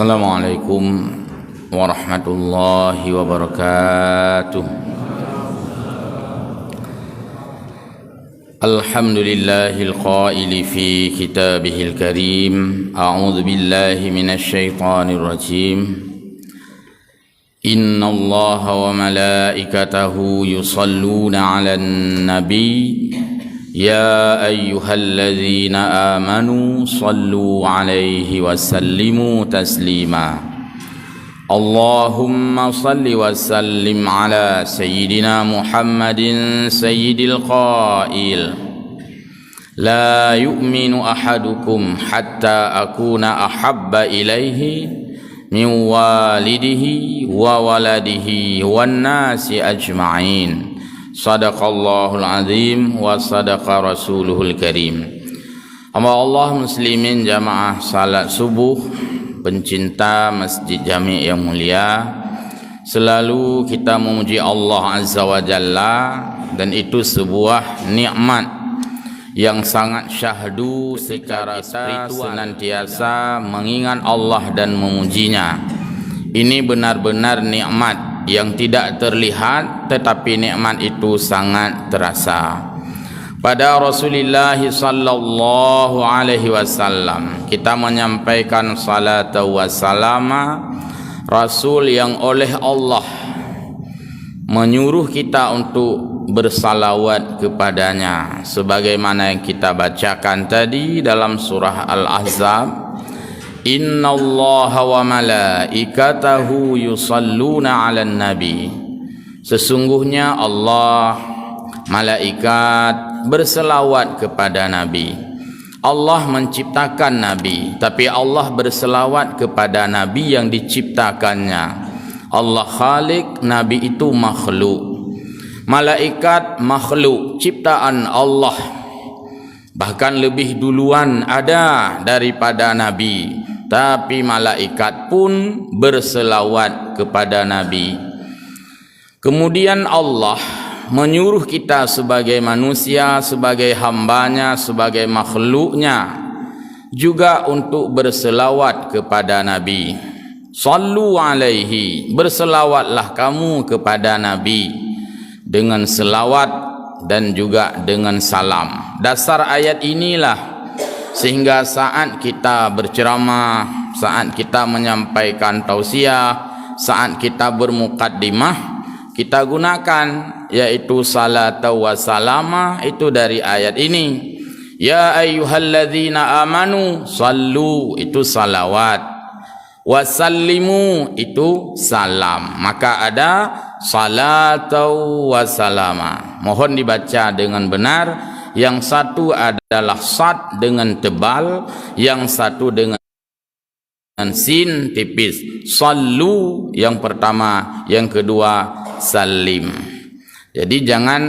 Assalamualaikum warahmatullahi wabarakatuh. Alhamdulillahil qaili fi kitabihil karim. A'udzu billahi minasy syaithanir rajim. Innallaha wa malaikatahu yusholluna 'alan nabi. Ya ayyuhalladzina amanu sallu alaihi wa sallimu taslima. Allahumma salli wa sallim ala sayyidina Muhammadin sayyidil qail. La yu'minu ahadukum hatta akuna ahabba ilaihi min walidihi wa waladihi wan nasi ajma'in. Sadaqallahul azim wa sadaqa rasuluhul karim. Allah muslimin jamaah salat subuh, pencinta Masjid Jami' yang mulia, selalu kita memuji Allah Azza wa Jalla, dan itu sebuah nikmat yang sangat syahdu secara spiritual, senantiasa mengingat Allah dan memujinya. Ini benar-benar nikmat yang tidak terlihat, tetapi nikmat itu sangat terasa. Pada Rasulullah sallallahu alaihi wasallam kita menyampaikan salat wa salama, Rasul yang oleh Allah menyuruh kita untuk bersalawat kepadanya, sebagaimana yang kita bacakan tadi dalam surah Al-Ahzab. Innallaha wa malaikatahu yusalluna 'alan nabi. Sesungguhnya Allah, malaikat berselawat kepada nabi. Allah menciptakan nabi, tapi Allah berselawat kepada nabi yang diciptakannya. Allah khalik, nabi itu makhluk. Malaikat makhluk ciptaan Allah, bahkan lebih duluan ada daripada nabi, tapi malaikat pun berselawat kepada nabi. Kemudian Allah menyuruh kita sebagai manusia, sebagai hambanya, sebagai makhluknya, juga untuk berselawat kepada nabi. Sallu alaihi, berselawatlah kamu kepada nabi dengan selawat dan juga dengan salam. Dasar ayat inilah sehingga saat kita berceramah, saat kita menyampaikan tausiah, saat kita bermukaddimah, kita gunakan yaitu salat wa salama, itu dari ayat ini. Ya ayyuhalladzina amanu sallu, itu salawat, wa sallimu, itu salam. Maka ada salat wa salama. Mohon dibaca dengan benar. Yang satu adalah sad dengan tebal, yang satu dengan sin tipis. Sallu yang pertama, yang kedua salim. Jadi jangan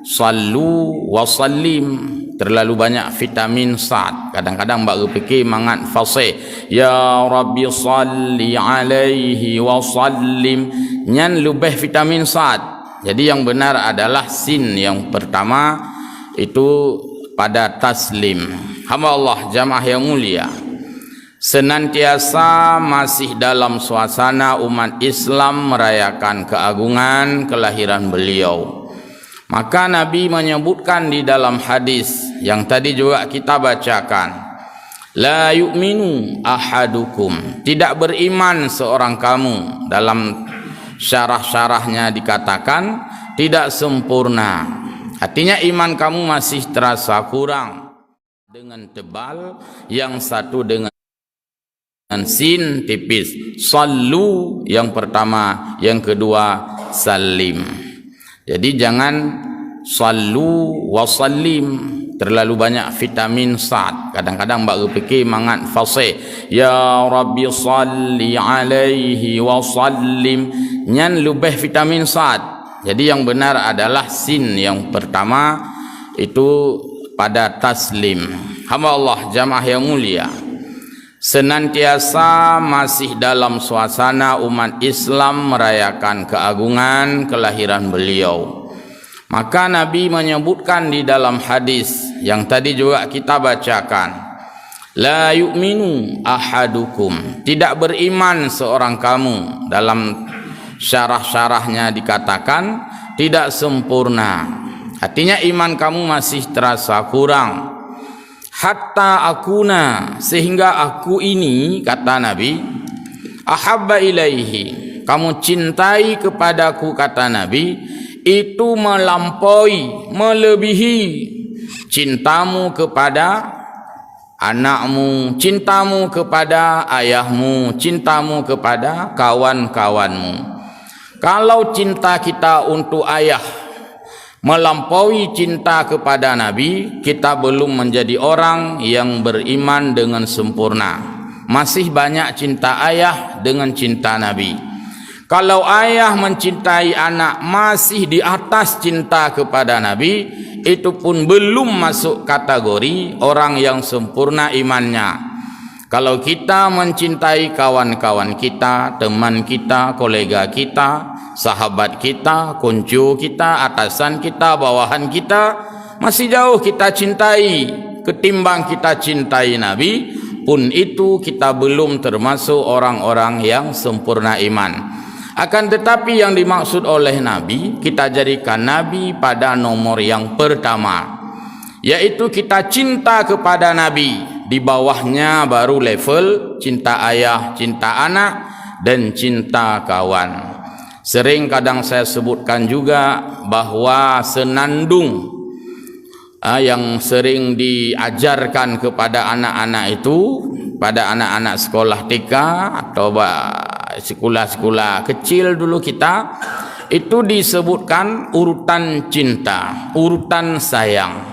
sallu wa salim, terlalu banyak vitamin sad. Kadang-kadang baru fikir mangat fasih, ya rabbi salli alaihi wa sallim, nyan lebih vitamin sad. Jadi yang benar adalah sin yang pertama, itu pada taslim. Hamba Allah jamaah yang mulia, senantiasa masih dalam suasana umat Islam merayakan keagungan kelahiran beliau. Maka Nabi menyebutkan di dalam hadis yang tadi juga kita bacakan, la yu'minu ahadukum, tidak beriman seorang kamu. Dalam syarah-syarahnya dikatakan tidak sempurna. Artinya iman kamu masih terasa kurang. Dengan tebal, yang satu dengan sin tipis. Sallu yang pertama, yang kedua salim. Jadi jangan sallu wa sallim, terlalu banyak vitamin sad. Kadang-kadang baru fikir mangat fasih, ya rabbi salli alaihi wa sallim, nyan lebih vitamin sad. Jadi yang benar adalah sin yang pertama, itu pada taslim. Hamba Allah jamaah yang mulia, senantiasa masih dalam suasana umat Islam merayakan keagungan kelahiran beliau. Maka Nabi menyebutkan di dalam hadis yang tadi juga kita bacakan, La yu'minu ahadukum, tidak beriman seorang kamu. Dalam syarah-syarahnya dikatakan tidak sempurna, artinya iman kamu masih terasa kurang. Hatta akuna, sehingga aku ini, kata Nabi, ahabba ilaihi, kamu cintai kepadaku, kata Nabi, itu melampaui, melebihi cintamu kepada anakmu, cintamu kepada ayahmu, cintamu kepada kawan-kawanmu. Kalau cinta kita untuk ayah melampaui cinta kepada Nabi, kita belum menjadi orang yang beriman dengan sempurna. Masih banyak cinta ayah dengan cinta Nabi. Kalau ayah mencintai anak masih di atas cinta kepada Nabi, itu pun belum masuk kategori orang yang sempurna imannya. Kalau kita mencintai kawan-kawan kita, teman kita, kolega kita, sahabat kita, konco kita, atasan kita, bawahan kita, masih jauh kita cintai ketimbang kita cintai Nabi, pun itu kita belum termasuk orang-orang yang sempurna iman. Akan tetapi yang dimaksud oleh Nabi, kita jadikan Nabi pada nomor yang pertama, yaitu kita cinta kepada Nabi. Di bawahnya baru level cinta ayah, cinta anak, dan cinta kawan. Sering kadang saya sebutkan juga bahwa senandung yang sering diajarkan kepada anak-anak itu, pada anak-anak sekolah TK atau sekolah-sekolah kecil dulu kita, itu disebutkan urutan cinta, urutan sayang.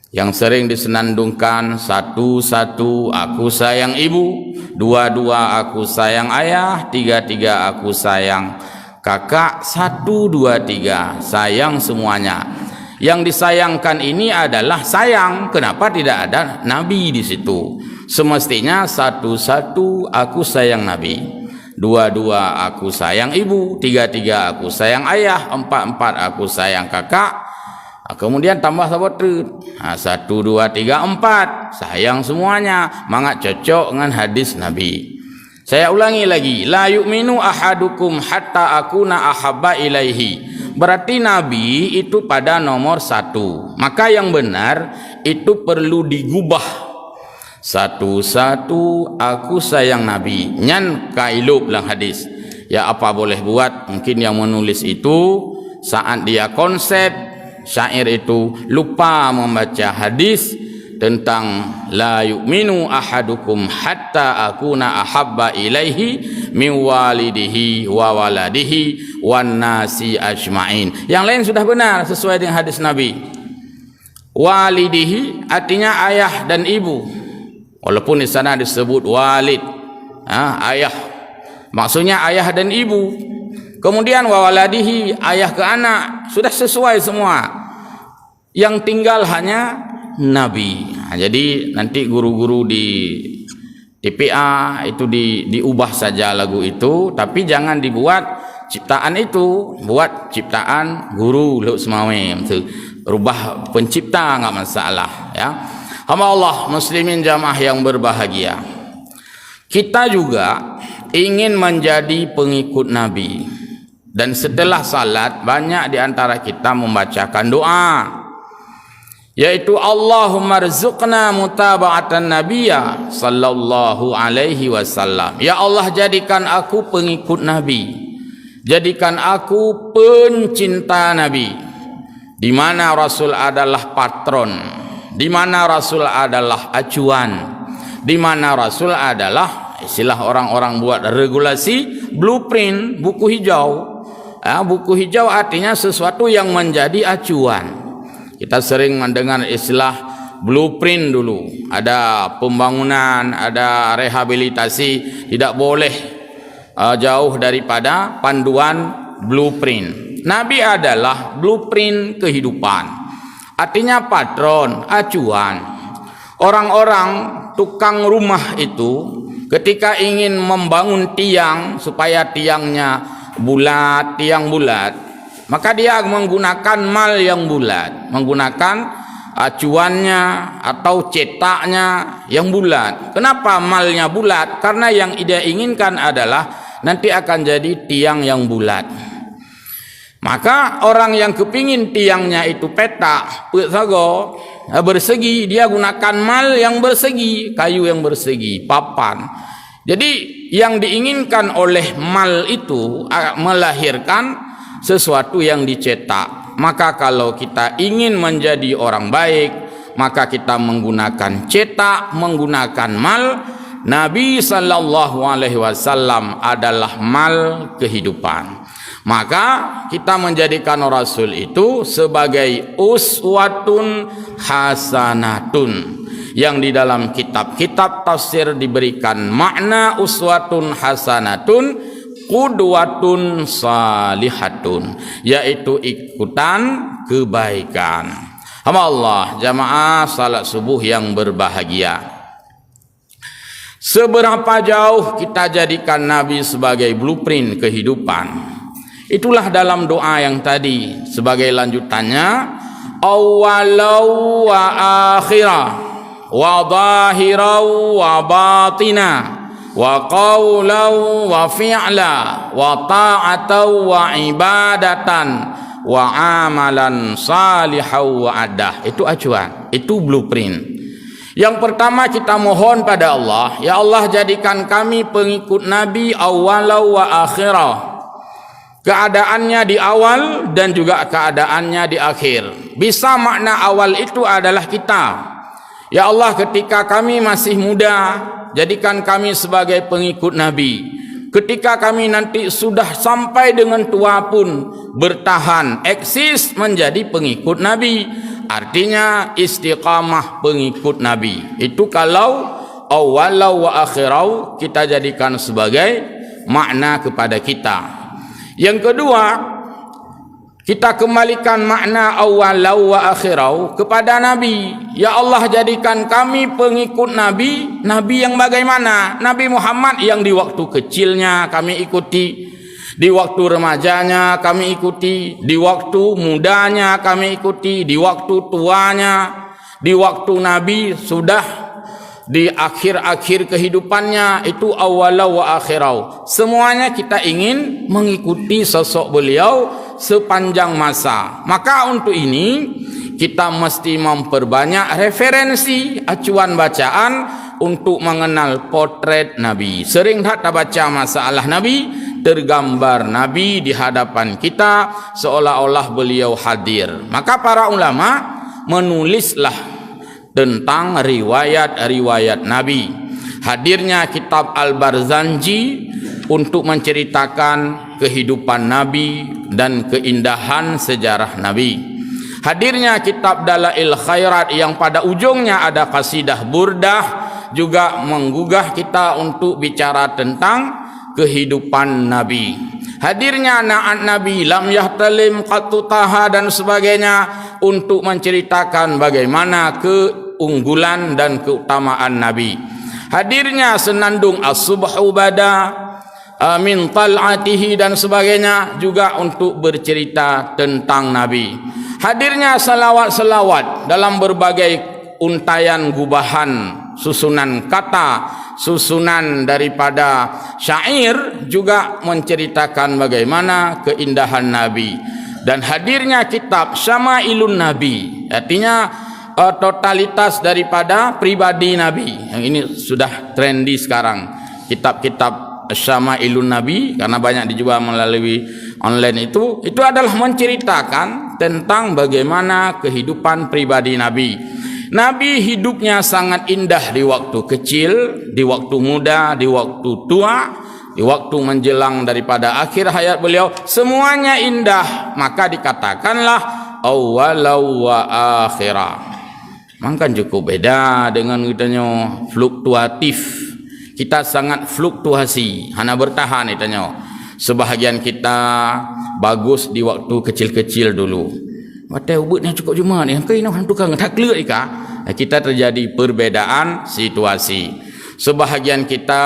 Yang sering disenandungkan, 1-1 aku sayang ibu, 2-2 aku sayang ayah, 3-3 aku sayang kakak, 1-2-3 sayang semuanya. Yang disayangkan ini adalah sayang. Kenapa tidak ada Nabi di situ? Semestinya 1-1 aku sayang Nabi, 2-2 aku sayang ibu, 3-3 aku sayang ayah, 4-4 aku sayang kakak. Kemudian tambah sahabat 1, 2, 3, 4 sayang semuanya. Maka cocok dengan hadis Nabi. Saya ulangi lagi, la yu'minu ahadukum hatta akuna ahabba ilaihi. Berarti Nabi itu pada nomor 1. Maka yang benar itu perlu digubah. 1-1 aku sayang Nabi. Nyan kailub lang hadis. Ya apa boleh buat, mungkin yang menulis itu saat dia konsep syair itu lupa membaca hadis tentang la yu'minu ahadukum hatta akuna ahabba ilaihi min walidihi wa waladihi wan nasi ajmain. Yang lain sudah benar sesuai dengan hadis Nabi. Walidihi artinya ayah dan ibu, walaupun di sana disebut walid, ayah, maksudnya ayah dan ibu. Kemudian wawaladihi, ayah ke anak, sudah sesuai semua. Yang tinggal hanya Nabi. Jadi nanti guru-guru di TPA itu diubah saja lagu itu, tapi jangan dibuat ciptaan itu, buat ciptaan guru lu semawe. Rubah pencipta enggak masalah ya. Hamba Allah muslimin jamaah yang berbahagia. Kita juga ingin menjadi pengikut Nabi. Dan setelah salat banyak di antara kita membacakan doa, yaitu Allahumma rzuqna mutaba'atan nabiyya sallallahu alaihi wasallam. Ya Allah, jadikan aku pengikut Nabi, jadikan aku pencinta Nabi, di mana Rasul adalah patron, di mana Rasul adalah acuan, di mana Rasul adalah istilah orang-orang buat regulasi, blueprint, buku hijau. Buku hijau artinya sesuatu yang menjadi acuan. Kita sering mendengar istilah blueprint dulu. Ada pembangunan, ada rehabilitasi. Tidak boleh jauh daripada panduan blueprint. Nabi adalah blueprint kehidupan. Artinya patron, acuan. Orang-orang tukang rumah itu ketika ingin membangun tiang supaya tiangnya bulat, tiang bulat, maka dia menggunakan mal yang bulat, menggunakan acuannya atau cetaknya yang bulat. Kenapa malnya bulat? Karena yang dia inginkan adalah nanti akan jadi tiang yang bulat. Maka orang yang kepingin tiangnya itu petak, bersegi, dia gunakan mal yang bersegi, kayu yang bersegi, papan. Jadi yang diinginkan oleh mal itu melahirkan sesuatu yang dicetak. Maka kalau kita ingin menjadi orang baik, maka kita menggunakan cetak, menggunakan mal. Nabi sallallahu alaihi wasallam adalah mal kehidupan. Maka kita menjadikan Rasul itu sebagai uswatun hasanatun, yang di dalam kitab-kitab tafsir diberikan makna uswatun hasanatun, qudwatun salihatun, yaitu ikutan kebaikan. Allah, jamaah salat subuh yang berbahagia, seberapa jauh kita jadikan Nabi sebagai blueprint kehidupan? Itulah dalam doa yang tadi sebagai lanjutannya, awwalau wa akhirah wa zahiran wa batina wa qawlan wa fi'la wa ta'atan wa ibadatan wa amalan salihan wa adah. Itu acuan, itu blueprint. Yang pertama kita mohon pada Allah, ya Allah jadikan kami pengikut Nabi awwalau wa akhirah, keadaannya di awal dan juga keadaannya di akhir. Bisa makna awal itu adalah kita. Ya Allah, ketika kami masih muda, jadikan kami sebagai pengikut Nabi. Ketika kami nanti sudah sampai dengan tua pun bertahan, eksis menjadi pengikut Nabi. Artinya istiqamah pengikut Nabi. Itu kalau awalau wa akhirau kita jadikan sebagai makna kepada kita. Yang kedua, kita kembalikan makna awalau wa akhirau kepada Nabi. Ya Allah jadikan kami pengikut Nabi. Nabi yang bagaimana? Nabi Muhammad yang di waktu kecilnya kami ikuti, di waktu remajanya kami ikuti, di waktu mudanya kami ikuti, di waktu tuanya, di waktu Nabi sudah di akhir-akhir kehidupannya, itu awalau wa akhirau. Semuanya kita ingin mengikuti sosok beliau sepanjang masa. Maka untuk ini kita mesti memperbanyak referensi, acuan bacaan untuk mengenal potret Nabi. Sering tak baca masalah Nabi, tergambar Nabi di hadapan kita seolah-olah beliau hadir. Maka para ulama menulislah tentang riwayat-riwayat Nabi. Hadirnya kitab Al-Barzanji untuk menceritakan kehidupan Nabi dan keindahan sejarah Nabi. Hadirnya kitab Dalail Khairat yang pada ujungnya ada qasidah burdah juga menggugah kita untuk bicara tentang kehidupan Nabi. Hadirnya Na'at Nabi Lam Yahtalim Qatutaha dan sebagainya untuk menceritakan bagaimana keunggulan dan keutamaan Nabi. Hadirnya Senandung As-Subhu Bada Min Tal'atihi dan sebagainya juga untuk bercerita tentang Nabi. Hadirnya salawat-salawat dalam berbagai untayan gubahan, susunan kata, susunan daripada syair juga menceritakan bagaimana keindahan Nabi. Dan hadirnya kitab Syama'ilun Nabi, artinya totalitas daripada pribadi Nabi. Yang ini sudah trendy sekarang, kitab-kitab Syama'ilun Nabi, karena banyak dijual melalui online. Itu adalah menceritakan tentang bagaimana kehidupan pribadi Nabi. Nabi hidupnya sangat indah di waktu kecil, di waktu muda, di waktu tua, di waktu menjelang daripada akhir hayat beliau, semuanya indah. Maka dikatakanlah awalau wa akhirah. Maka cukup beda dengan kitanya fluktuatif. Kita sangat fluktuasi, hanya bertahan kitanya. Sebahagian kita bagus di waktu kecil-kecil dulu. Mata ubutnya cukup cuma ni, kai nak tukang tak clear ika. Kita terjadi perbedaan situasi. Sebahagian kita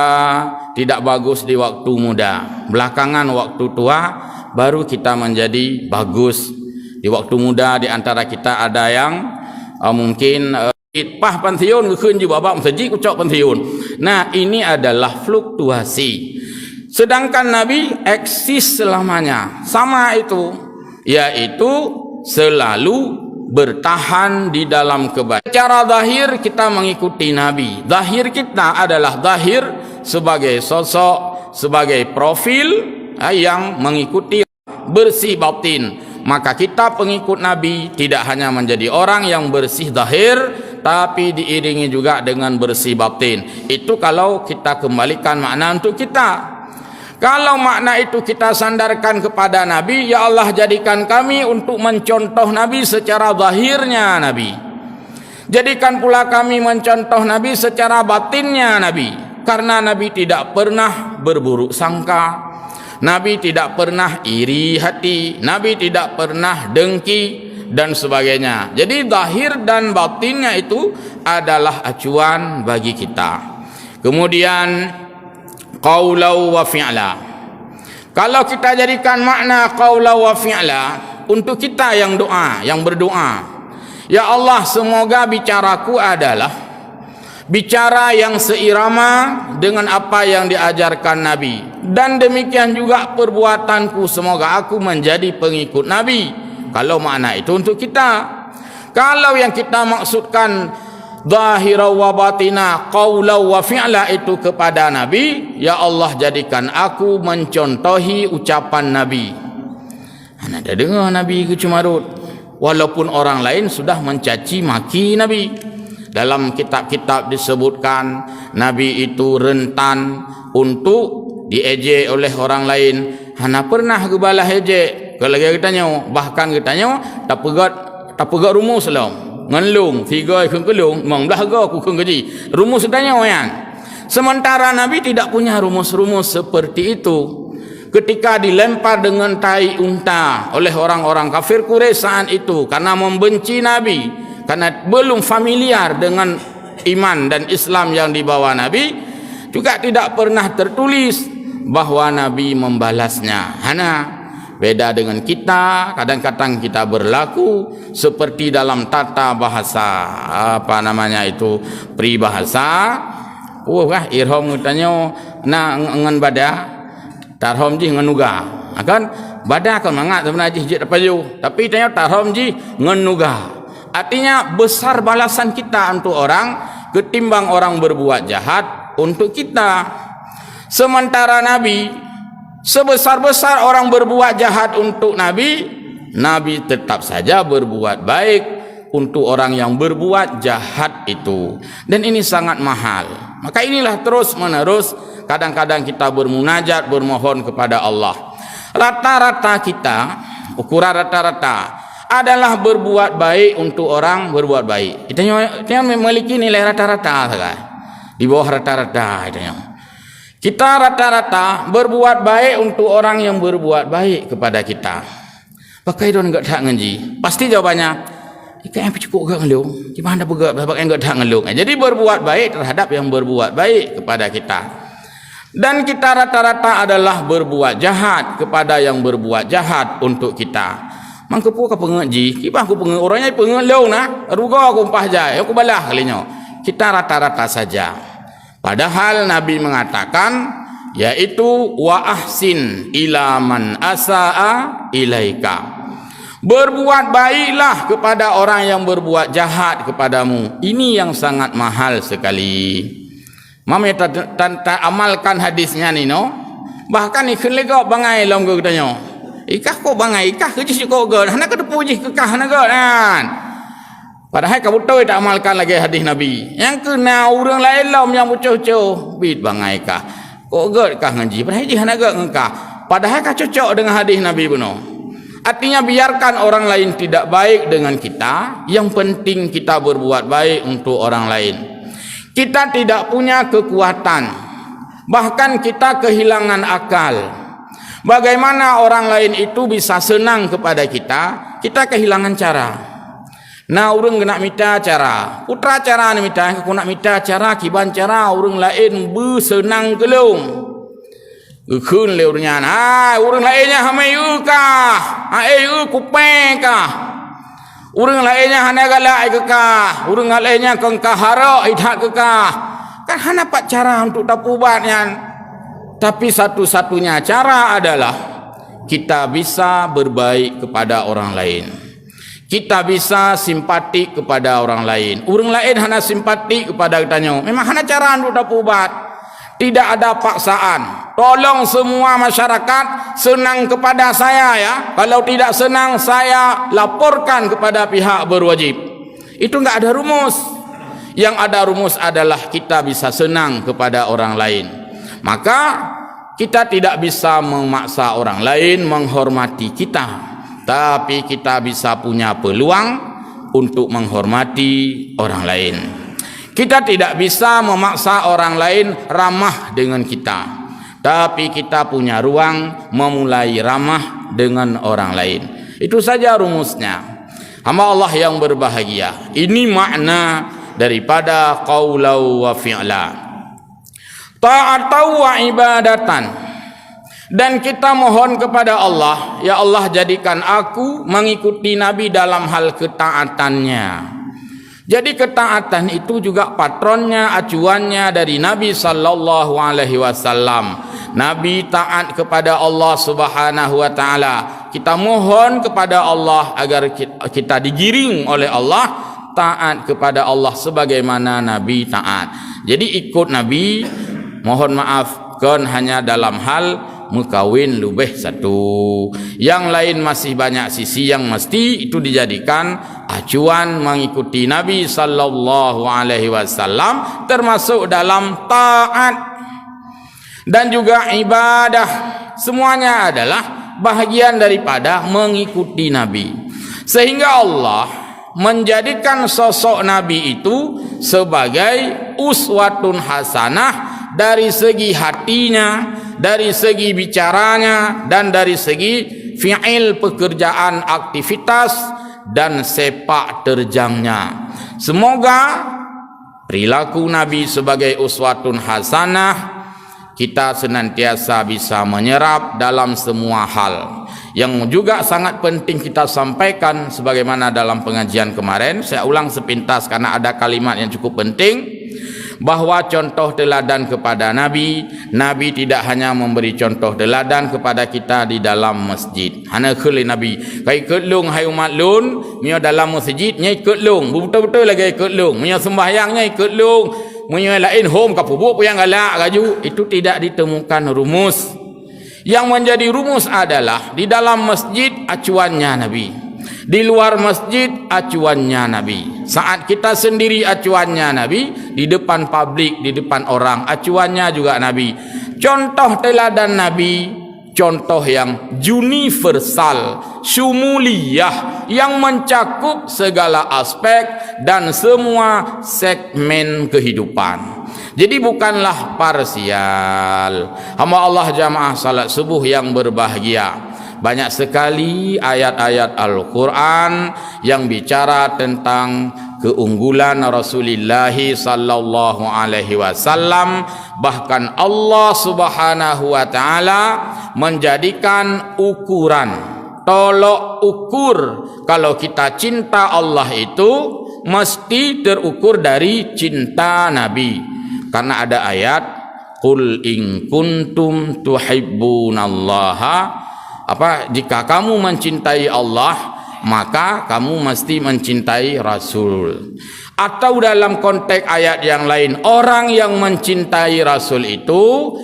tidak bagus di waktu muda. Belakangan waktu tua baru kita menjadi bagus. Di waktu muda di antara kita ada yang mungkin pah pantiun keun je babak masjid ucap pantiun. Nah, ini adalah fluktuasi. Sedangkan Nabi eksis selamanya. Sama itu, yaitu selalu bertahan di dalam kebaikan. Secara zahir kita mengikuti Nabi. Zahir kita adalah zahir sebagai sosok, sebagai profil yang mengikuti, bersih batin. Maka kita pengikut Nabi tidak hanya menjadi orang yang bersih zahir, tapi diiringi juga dengan bersih batin. Itu kalau kita kembalikan makna untuk kita. Kalau makna itu kita sandarkan kepada Nabi, ya Allah jadikan kami untuk mencontoh Nabi secara zahirnya Nabi. Jadikan pula kami mencontoh Nabi secara batinnya Nabi. Karena Nabi tidak pernah berburuk sangka. Nabi tidak pernah iri hati. Nabi tidak pernah dengki dan sebagainya. Jadi zahir dan batinnya itu adalah acuan bagi kita. Kemudian qaulau wa fi'la. Kalau kita jadikan makna qaulau wa fi'la untuk kita yang doa, yang berdoa, ya Allah semoga bicaraku adalah bicara yang seirama dengan apa yang diajarkan Nabi, dan demikian juga perbuatanku semoga aku menjadi pengikut Nabi. Kalau makna itu untuk kita. Kalau yang kita maksudkan zahira wa batina, qaula wa fi'la itu kepada Nabi, ya Allah jadikan aku mencontohi ucapan Nabi. Anda dengar Nabi ke Cumarut, walaupun orang lain sudah mencaci maki Nabi. Dalam kitab-kitab disebutkan Nabi itu rentan untuk diejek oleh orang lain. Hana pernah kebalah ejek. Kalau kita tanya, bahkan kita tanya tak pegat rumus lah. Ngelung tiga ikut kelung memang belah aku keji rumus tanya kan. Sementara Nabi tidak punya rumus-rumus seperti itu. Ketika dilempar dengan tai unta oleh orang-orang kafir Quraisy saat itu karena membenci Nabi, karena belum familiar dengan iman dan Islam yang dibawa Nabi, juga tidak pernah tertulis bahwa Nabi membalasnya. Hana beda dengan kita, kadang-kadang kita berlaku seperti dalam tata bahasa peribahasa. Irham tanya ngan bada tarham ji ngan nuga. Akan bada kan mangat sebenarnya ji tapaju, tapi tanya tarham ji ngan nuga. Artinya besar balasan kita untuk orang ketimbang orang berbuat jahat untuk kita. Sementara Nabi, sebesar-besar orang berbuat jahat untuk Nabi, Nabi tetap saja berbuat baik untuk orang yang berbuat jahat itu. Dan ini sangat mahal. Maka inilah terus menerus kadang-kadang kita bermunajat, bermohon kepada Allah. Rata-rata kita, ukuran rata-rata adalah berbuat baik untuk orang berbuat baik. Itu memiliki nilai rata-rata, di bawah rata-rata. Kita rata-rata berbuat baik untuk orang yang berbuat baik kepada kita. Pakai don enggak tak ngaji. Pasti jawabannya, ikan yang cukup enggak ngelung. Gimana pegak pakai enggak tak ngelung. Jadi berbuat baik terhadap yang berbuat baik kepada kita. Dan kita rata-rata adalah berbuat jahat kepada yang berbuat jahat untuk kita. Mangkepu ka pengaji, kibah aku pengen orangnya pengen leung nah, ruga aku umpah jai, aku balah kalinya. Kita rata-rata saja. Padahal Nabi mengatakan, yaitu wa ahsin ila man asaa ilaika. Berbuat baiklah kepada orang yang berbuat jahat kepadamu. Ini yang sangat mahal sekali. Mami tak amalkan hadisnya ni no. Bahkan ikut lega bangai lam ke tanya. Ikah kau bangai ikah ke jis kau ge. Hana ke puji ke kah hana ge kan. Padahal kamu tahu tak amalkan lagi hadis Nabi. Yang kena orang lain lam yang ucuh-ucuh bit bangai kah. Kau ge kah ngaji. Padahal ji hana ge engkah. Padahal kah cocok dengan hadis Nabi benar. Artinya biarkan orang lain tidak baik dengan kita, yang penting kita berbuat baik untuk orang lain. Kita tidak punya kekuatan, bahkan kita kehilangan akal. Bagaimana orang lain itu bisa senang kepada kita? Kita kehilangan cara. Nah, orang nak minta cara, putra cara ni minta, aku nak minta cara, kiban cara orang lain bersenang gelung. Ukun leurnya, orang lainnya hamai ukah, kupeng kah? Urang lainnya hana galak kekah, urang lainnya kengkah hara idhat kekah. Kan hana pak cara untuk tapubatnya. Tapi satu-satunya cara adalah kita bisa berbaik kepada orang lain. Kita bisa simpati kepada orang lain. Urang lain hana simpati kepada kitanya. Memang hana cara untuk tapubat. Tidak ada paksaan. Tolong semua masyarakat senang kepada saya ya. Kalau tidak senang saya laporkan kepada pihak berwajib. Itu enggak ada rumus. Yang ada rumus adalah kita bisa senang kepada orang lain. Maka kita tidak bisa memaksa orang lain menghormati kita. Tapi kita bisa punya peluang untuk menghormati orang lain. Kita tidak bisa memaksa orang lain ramah dengan kita. Tapi kita punya ruang memulai ramah dengan orang lain. Itu saja rumusnya. Hamba Allah yang berbahagia. Ini makna daripada qaulau wa fi'la. Ta'atau wa ibadatan. Dan kita mohon kepada Allah, ya Allah jadikan aku mengikuti Nabi dalam hal ketaatannya. Jadi ketaatan itu juga patronnya, acuannya dari Nabi sallallahu alaihi wasallam. Nabi taat kepada Allah Subhanahu wa taala. Kita mohon kepada Allah agar kita digiring oleh Allah taat kepada Allah sebagaimana Nabi taat. Jadi ikut Nabi, mohon maaf kan hanya dalam hal mukawin lubeh satu. Yang lain masih banyak sisi yang mesti itu dijadikan acuan mengikuti Nabi sallallahu alaihi wasallam, termasuk dalam taat dan juga ibadah. Semuanya adalah bahagian daripada mengikuti Nabi. Sehingga Allah menjadikan sosok Nabi itu sebagai uswatun hasanah dari segi hatinya, dari segi bicaranya, dan dari segi fi'il pekerjaan aktivitas dan sepak terjangnya. Semoga perilaku Nabi sebagai uswatun hasanah kita senantiasa bisa menyerap dalam semua hal. Yang juga sangat penting kita sampaikan sebagaimana dalam pengajian kemarin, saya ulang sepintas karena ada kalimat yang cukup penting, bahwa contoh teladan kepada Nabi. Nabi tidak hanya memberi contoh teladan kepada kita di dalam masjid. Hana khuli Nabi kai ketlung hai umat lun mio dalam masjid nyai ketlung betul-betul lagi ketlung mio sembahyang nyai ketlung mio lain home ka pubuk yang galak kaju. Itu tidak ditemukan rumus. Yang menjadi rumus adalah di dalam masjid acuannya Nabi, di luar masjid acuannya Nabi, saat kita sendiri acuannya Nabi, di depan publik, di depan orang acuannya juga Nabi. Contoh teladan Nabi, contoh yang universal, syumuliyah, yang mencakup segala aspek dan semua segmen kehidupan. Jadi bukanlah parsial. Hamba Allah jamaah salat subuh yang berbahagia, banyak sekali ayat-ayat Al-Quran yang bicara tentang keunggulan Rasulullah sallallahu alaihi wasallam. Bahkan Allah Subhanahu wa taala menjadikan ukuran, tolok ukur kalau kita cinta Allah itu mesti terukur dari cinta Nabi. Karena ada ayat qul in kuntum tuhibbunallaha, jika kamu mencintai Allah maka kamu mesti mencintai Rasul. Atau dalam konteks ayat yang lain, orang yang mencintai Rasul itu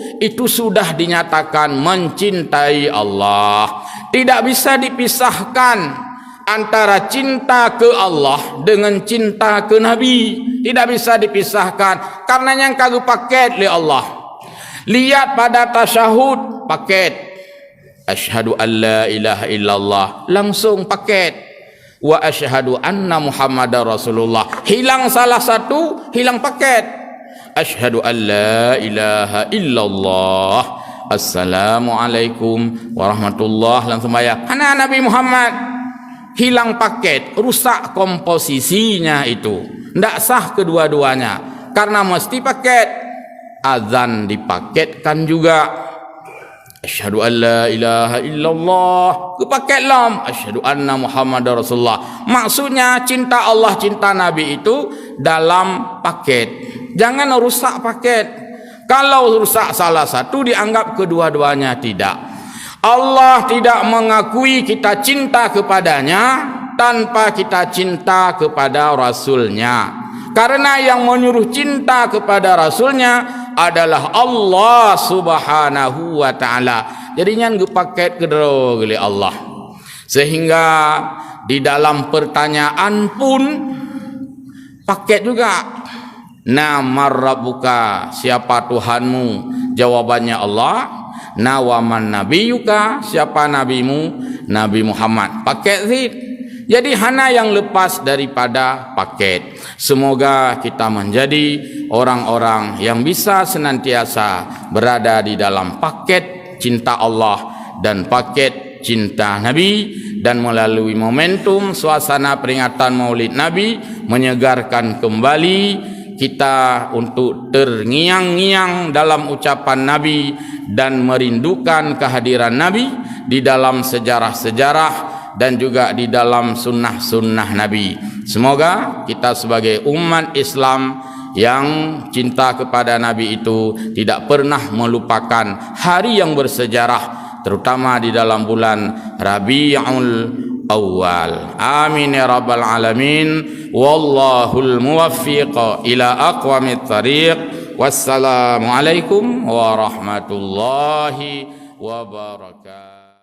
sudah dinyatakan mencintai Allah. Tidak bisa dipisahkan antara cinta ke Allah dengan cinta ke Nabi. Tidak bisa dipisahkan karena yang kagak paket oleh Allah. Lihat pada tasyahud paket asyhadu an la ilaha illallah, langsung paket wa asyhadu anna muhammadar rasulullah, hilang salah satu, hilang paket. Asyhadu an la ilaha illallah, assalamualaikum warahmatullah, langsung bayar karena Nabi Muhammad. Hilang paket, rusak komposisinya itu, tidak sah kedua-duanya karena mesti paket. Azan dipaketkan juga, Asyhadu an la ilaha illallah. Kepakai lam. Asyhadu anna Muhammadar Rasulullah. Maksudnya cinta Allah, cinta Nabi itu dalam paket. Jangan rusak paket. Kalau rusak salah satu, dianggap kedua-duanya tidak. Allah tidak mengakui kita cinta kepadanya tanpa kita cinta kepada Rasulnya. Karena yang menyuruh cinta kepada Rasulnya adalah Allah Subhanahu wa ta'ala. Jadinya ngepaket kedua oleh Allah. Sehingga di dalam pertanyaan pun paket juga. Namar rabbuka, siapa Tuhanmu? Jawabannya Allah. Nawaman nabiyuka, siapa nabimu? Nabi Muhammad. Paket zid. Jadi hana yang lepas daripada paket. Semoga kita menjadi orang-orang yang bisa senantiasa berada di dalam paket cinta Allah dan paket cinta Nabi, dan melalui momentum suasana peringatan Maulid Nabi menyegarkan kembali kita untuk terngiang-ngiang dalam ucapan Nabi dan merindukan kehadiran Nabi di dalam sejarah-sejarah dan juga di dalam sunnah-sunnah Nabi. Semoga kita sebagai umat Islam yang cinta kepada Nabi itu tidak pernah melupakan hari yang bersejarah, terutama di dalam bulan Rabiul Awal. Amin ya rabbal alamin. Wallahul muwaffiq ila aqwamit thariq. Wassalamualaikum warahmatullahi wabarakatuh.